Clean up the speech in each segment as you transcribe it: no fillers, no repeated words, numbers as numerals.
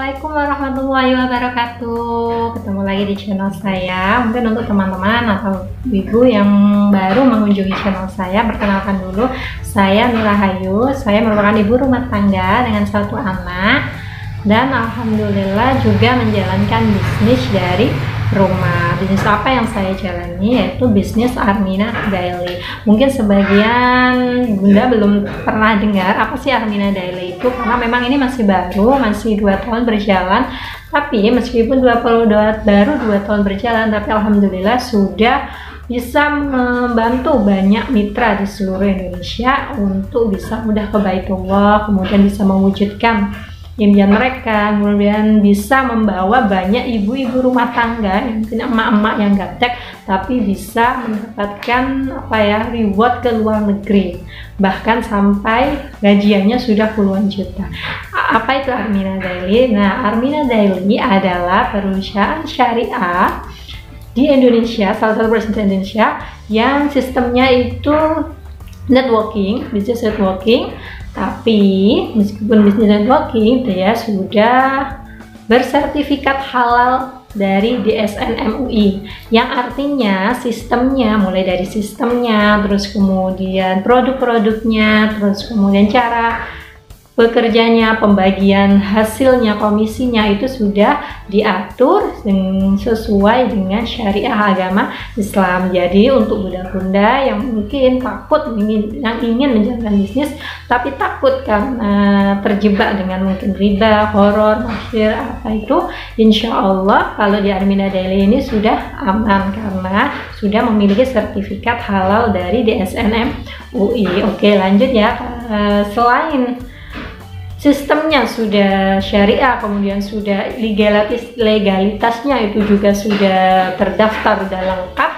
Assalamualaikum warahmatullahi wabarakatuh. Ketemu lagi di channel saya. Mungkin untuk teman-teman atau ibu yang baru mengunjungi channel saya, perkenalkan dulu, saya Nur Rahayu. Saya merupakan ibu rumah tangga dengan 1 anak, dan alhamdulillah juga menjalankan bisnis dari rumah. Bisnis apa yang saya jalani yaitu bisnis Armina Daily. Mungkin sebagian bunda belum pernah dengar apa sih Armina Daily itu, karena memang ini masih baru, masih 2 tahun berjalan. Tapi meskipun baru 2 tahun berjalan, tapi alhamdulillah sudah bisa membantu banyak mitra di seluruh Indonesia untuk bisa mudah ke Baitullah, kemudian bisa mewujudkan impian mereka, kemudian bisa membawa banyak ibu-ibu rumah tangga yang punya emak-emak yang gaptek tapi bisa mendapatkan reward ke luar negeri, bahkan sampai gajiannya sudah puluhan juta. Apa itu Armina Daily? Nah, Armina Daily adalah perusahaan syariah di Indonesia, salah satu perusahaan di Indonesia yang sistemnya itu networking, bisnis networking. Tapi meskipun bisnis networking dia sudah bersertifikat halal dari DSN MUI, yang artinya sistemnya, mulai dari sistemnya, terus kemudian produk-produknya, terus kemudian cara bekerjanya, pembagian hasilnya, komisinya itu sudah diatur sesuai dengan syariah agama Islam. Jadi untuk bunda-bunda yang mungkin takut yang ingin menjalankan bisnis tapi takut karena terjebak dengan mungkin riba, horor, masyir, apa itu, insya Allah kalau di Armina Daily ini sudah aman karena sudah memiliki sertifikat halal dari DSN MUI. Oke, lanjut ya. Selain sistemnya sudah syariah, kemudian sudah legalitasnya itu juga sudah terdaftar dan lengkap,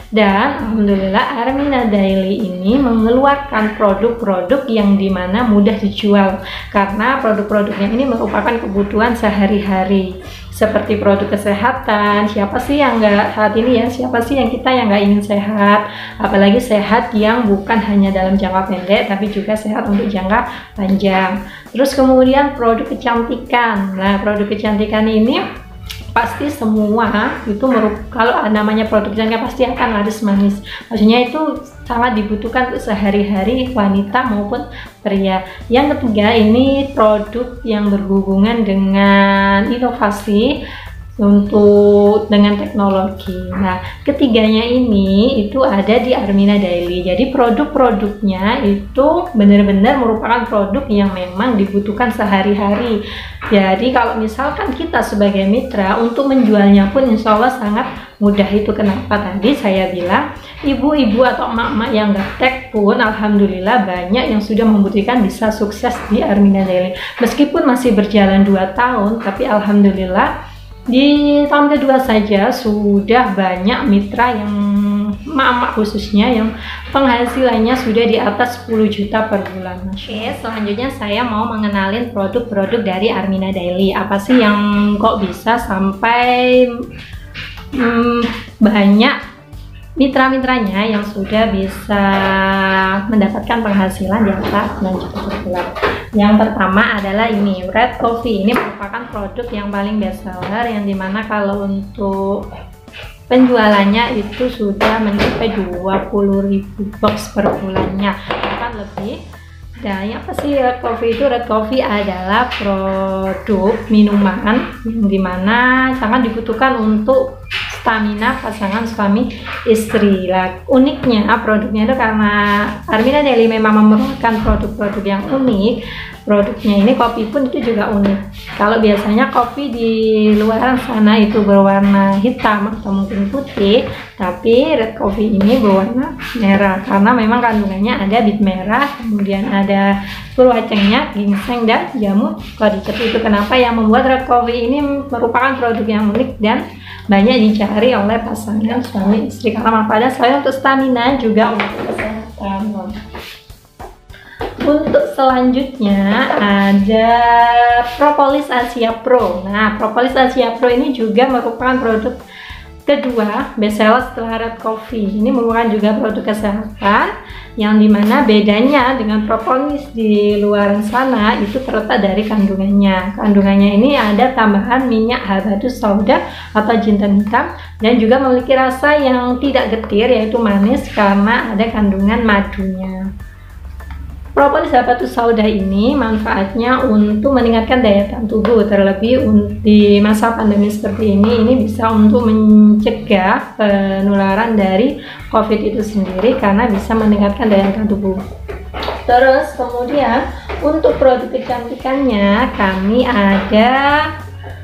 dan alhamdulillah Armina Daily ini mengeluarkan produk-produk yang dimana mudah dijual karena produk-produknya ini merupakan kebutuhan sehari-hari, seperti produk kesehatan. Siapa sih yang nggak saat ini ya, siapa sih yang nggak ingin sehat, apalagi sehat yang bukan hanya dalam jangka pendek tapi juga sehat untuk jangka panjang. Terus kemudian produk kecantikan. Nah, produk kecantikan ini pasti semua itu kalau namanya produk kecantikan pasti akan laris manis. Maksudnya itu sangat dibutuhkan untuk sehari-hari wanita maupun pria. Yang ketiga, ini produk yang berhubungan dengan inovasi dengan teknologi. Nah, ketiganya ini itu ada di Armina Daily. Jadi produk-produknya itu benar-benar merupakan produk yang memang dibutuhkan sehari-hari. Jadi kalau misalkan kita sebagai mitra untuk menjualnya pun insya Allah sangat mudah. Itu kenapa tadi saya bilang ibu-ibu atau emak-emak yang gaptek pun alhamdulillah banyak yang sudah membuktikan bisa sukses di Armina Daily. Meskipun masih berjalan 2 tahun, tapi alhamdulillah di tahun kedua saja sudah banyak mitra yang emak-emak khususnya yang penghasilannya sudah di atas 10 juta per bulan. Oke, selanjutnya saya mau mengenalin produk-produk dari Armina Daily. Apa sih yang kok bisa sampai banyak mitra-mitranya yang sudah bisa mendapatkan penghasilan di atas 9 juta per bulan. Yang pertama adalah ini Red Coffee. Ini merupakan produk yang paling best seller, yang dimana kalau untuk penjualannya itu sudah mencapai 20.000 box per bulannya, bahkan lebih. Dan apa sih Red Coffee itu? Red Coffee adalah produk minuman yang dimana sangat dibutuhkan untuk stamina pasangan suami istri. Lah, uniknya produknya itu karena Armina Daily memang memerlukan produk-produk yang unik. Produknya ini kopi pun itu juga unik. Kalau biasanya kopi di luar sana itu berwarna hitam atau mungkin putih, tapi Red Coffee ini berwarna merah karena memang kandungannya ada bit merah, kemudian ada purwacengnya, ginseng, dan jamu kodicer. Itu kenapa yang membuat Red Coffee ini merupakan produk yang unik dan banyak dicari oleh pasangan suami istri karena manfaatnya selain untuk stamina juga untuk kesehatan. Untuk selanjutnya ada Propolis Asia Pro. Nah, Propolis Asia Pro ini juga merupakan produk kedua best seller setelah Red Coffee. Ini merupakan juga produk kesehatan yang dimana bedanya dengan propolis di luar sana itu terletak dari kandungannya. Kandungannya ini ada tambahan minyak habatus sauda atau jinten hitam, dan juga memiliki rasa yang tidak getir yaitu manis karena ada kandungan madunya. Propolis habatus sauda ini manfaatnya untuk meningkatkan daya tahan tubuh, terlebih di masa pandemi seperti ini bisa untuk mencegah penularan dari COVID itu sendiri karena bisa meningkatkan daya tahan tubuh. Terus kemudian untuk produk kecantikannya kami ada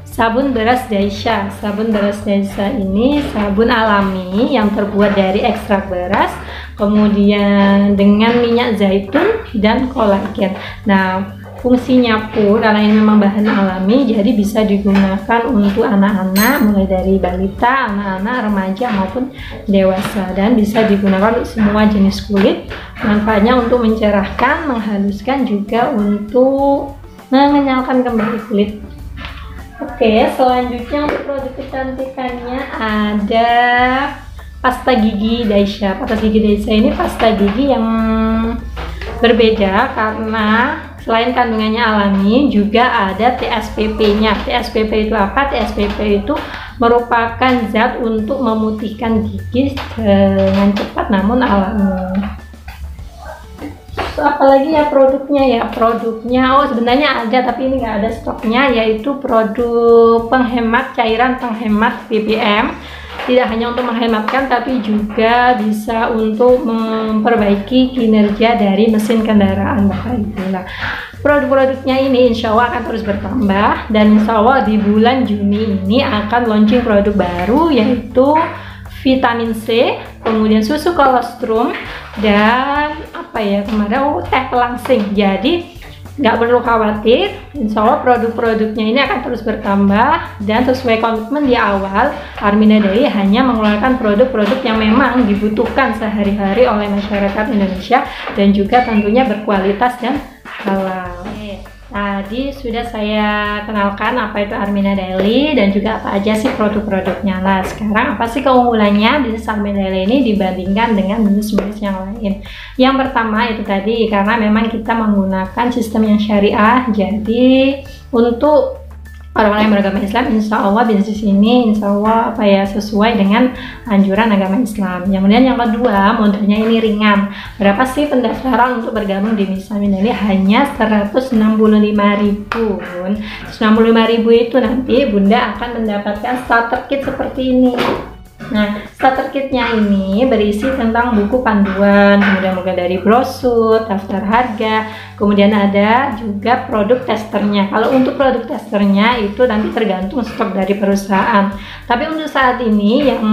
sabun beras Daisha. Sabun beras Daisha ini sabun alami yang terbuat dari ekstrak beras, kemudian dengan minyak zaitun dan kolagen. Nah, fungsinya pun karena ini memang bahan alami, jadi bisa digunakan untuk anak-anak mulai dari balita, anak-anak, remaja maupun dewasa, dan bisa digunakan untuk semua jenis kulit. Manfaatnya untuk mencerahkan, menghaluskan, juga untuk mengenyalkan kembali kulit. Oke, selanjutnya untuk produk kecantikannya ada pasta gigi Daisha. Pasta gigi Daisha ini pasta gigi yang berbeda karena selain kandungannya alami juga ada TSPP-nya. TSPP itu apa? TSPP itu merupakan zat untuk memutihkan gigi dengan cepat namun alami. Apalagi ya produknya, oh sebenarnya ada tapi ini nggak ada stoknya, yaitu produk penghemat, cairan penghemat BBM. Tidak hanya untuk menghematkan tapi juga bisa untuk memperbaiki kinerja dari mesin kendaraan Bapak Ibu. Nah, produk-produknya ini insya Allah akan terus bertambah, dan insya Allah di bulan Juni ini akan launching produk baru yaitu vitamin C, kemudian susu kolostrum, dan kemarin teh pelangsing. Jadi nggak perlu khawatir, insya Allah produk-produknya ini akan terus bertambah, dan sesuai komitmen di awal, Armina Daily hanya mengeluarkan produk-produk yang memang dibutuhkan sehari-hari oleh masyarakat Indonesia dan juga tentunya berkualitas dan halal. Tadi sudah saya kenalkan apa itu Armina Daily dan juga apa aja sih produk-produknya. Nah, sekarang apa sih keunggulannya bisnis Armina Daily ini dibandingkan dengan bisnis-bisnis yang lain? Yang pertama itu tadi, karena memang kita menggunakan sistem yang syariah, jadi untuk orang-orang yang beragama Islam, insya Allah bisnis ini insya Allah sesuai dengan anjuran agama Islam. Kemudian yang kedua, modalnya ini ringan. Berapa sih pendaftaran untuk bergabung di Miss Armina Daily? Hanya 165.000. 165.000 itu nanti Bunda akan mendapatkan starter kit seperti ini. Nah, starter kitnya ini berisi tentang buku panduan, kemudian mulai dari brosur, daftar harga, kemudian ada juga produk testernya. Kalau untuk produk testernya itu nanti tergantung stok dari perusahaan. Tapi untuk saat ini yang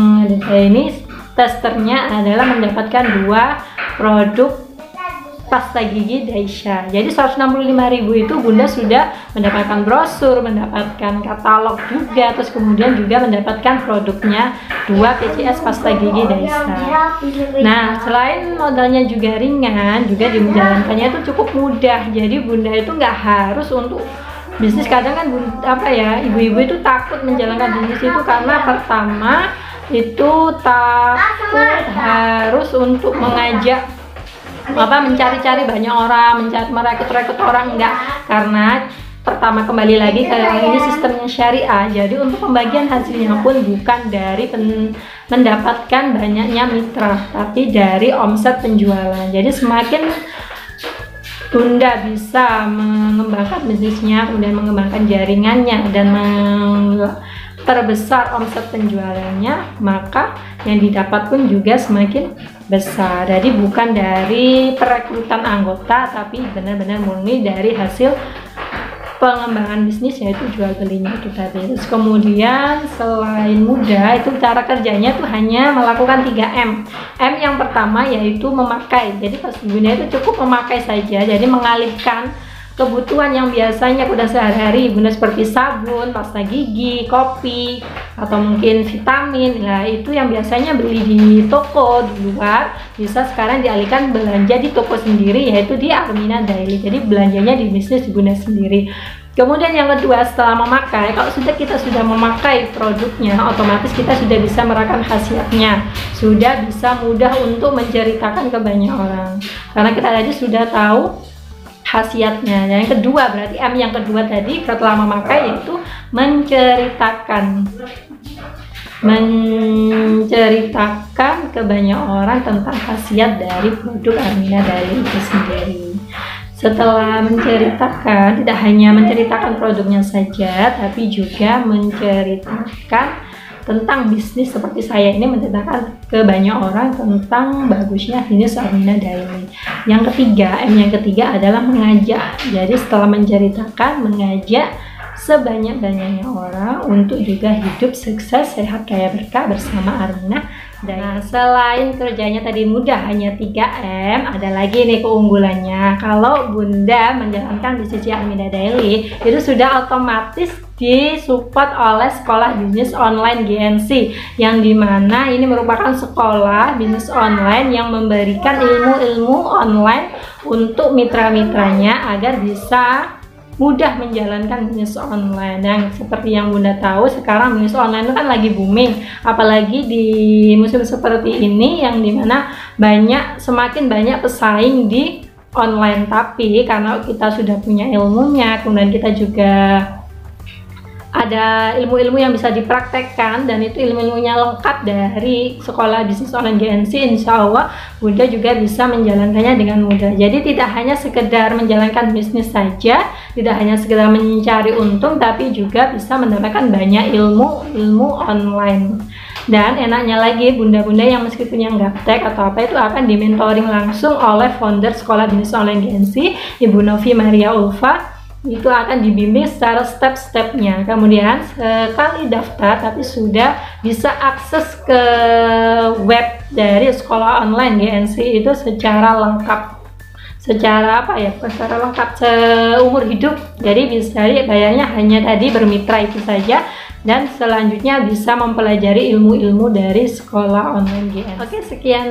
ini testernya adalah mendapatkan 2 produk pasta gigi Daisha. Jadi 165.000 itu Bunda sudah mendapatkan brosur, mendapatkan katalog juga, terus kemudian juga mendapatkan produknya 2 PCS pasta gigi Daisha. Nah, selain modalnya juga ringan, juga menjalankannya itu cukup mudah. Jadi Bunda itu nggak harus untuk bisnis. Kadang kan ibu-ibu itu takut menjalankan bisnis itu karena pertama itu takut harus untuk mengajak mencari-cari banyak orang, merekrut orang, enggak, karena pertama kembali lagi ke ini sistemnya syariah. Jadi untuk pembagian hasilnya pun bukan dari mendapatkan banyaknya mitra, tapi dari omset penjualan. Jadi semakin Bunda bisa mengembangkan bisnisnya, kemudian mengembangkan jaringannya dan terbesar omset penjualannya, maka yang didapat pun juga semakin besar. Jadi bukan dari perekrutan anggota, tapi benar-benar murni dari hasil pengembangan bisnis, yaitu jual belinya itu tadi. Terus kemudian selain mudah, itu cara kerjanya tuh hanya melakukan 3M. M yang pertama yaitu memakai. Jadi pas Bunda itu cukup memakai saja, jadi mengalihkan kebutuhan yang biasanya udah sehari-hari Bunda seperti sabun, pasta gigi, kopi, atau mungkin vitamin. Nah, itu yang biasanya beli di toko di luar bisa sekarang dialihkan belanja di toko sendiri, yaitu di Armina Daily. Jadi belanjanya di bisnis Bunda sendiri. Kemudian yang kedua, setelah memakai, kalau kita sudah memakai produknya, otomatis kita sudah bisa merasakan khasiatnya, sudah bisa mudah untuk menceritakan ke banyak orang, karena kita tadi sudah tahu khasiatnya. Dan yang kedua, berarti M yang kedua tadi setelah memakai, yaitu menceritakan ke banyak orang tentang khasiat dari produk Armina Daily itu sendiri. Setelah menceritakan, tidak hanya menceritakan produknya saja, tapi juga menceritakan tentang bisnis. Seperti saya ini menceritakan ke banyak orang tentang bagusnya bisnis Armina Daily. Yang ketiga, M yang ketiga adalah mengajak. Jadi setelah menceritakan, mengajak sebanyak-banyaknya orang untuk juga hidup sukses, sehat, kaya berkah bersama Armina. Nah, selain kerjanya tadi mudah, hanya 3M, ada lagi nih keunggulannya. Kalau Bunda menjalankan bisnis Armina Daily, itu sudah otomatis disupport oleh Sekolah Bisnis Online GNC, yang dimana ini merupakan sekolah bisnis online yang memberikan ilmu-ilmu online untuk mitra-mitranya agar bisa mudah menjalankan bisnis online. Yang seperti yang Bunda tahu, sekarang bisnis online itu kan lagi booming, apalagi di musim seperti ini yang dimana semakin banyak pesaing di online. Tapi karena kita sudah punya ilmunya, kemudian kita juga ada ilmu-ilmu yang bisa dipraktekkan, dan itu ilmu-ilmunya lengkap dari Sekolah Bisnis Online GNC, insya Allah Bunda juga bisa menjalankannya dengan mudah. Jadi tidak hanya sekedar menjalankan bisnis saja, tidak hanya sekedar mencari untung, tapi juga bisa mendapatkan banyak ilmu online. Dan enaknya lagi, bunda-bunda yang meskipun yang gaptek atau apa itu akan dimentoring langsung oleh founder Sekolah Bisnis Online GNC, Ibu Novi Maria Ulfa. Itu akan dibimbing secara step-stepnya. Kemudian sekali daftar tapi sudah bisa akses ke web dari sekolah online GNC itu secara lengkap, secara seumur hidup. Jadi bisa bayarnya hanya tadi bermitra itu saja, dan selanjutnya bisa mempelajari ilmu-ilmu dari sekolah online GNC. Oke, sekian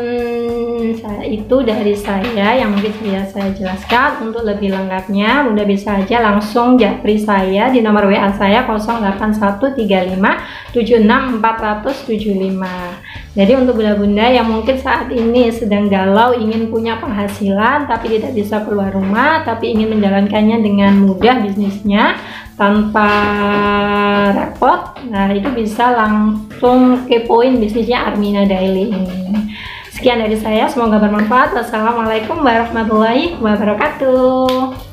itu dari saya yang mungkin saya jelaskan. Untuk lebih lengkapnya Bunda bisa aja langsung japri saya di nomor WA saya 08135764475. Jadi untuk bunda-bunda yang mungkin saat ini sedang galau, ingin punya penghasilan tapi tidak bisa keluar rumah, tapi ingin menjalankannya dengan mudah bisnisnya tanpa repot, nah itu bisa langsung kepoin bisnisnya Armina Daily ini. Sekian dari saya, semoga bermanfaat. Wassalamualaikum warahmatullahi wabarakatuh.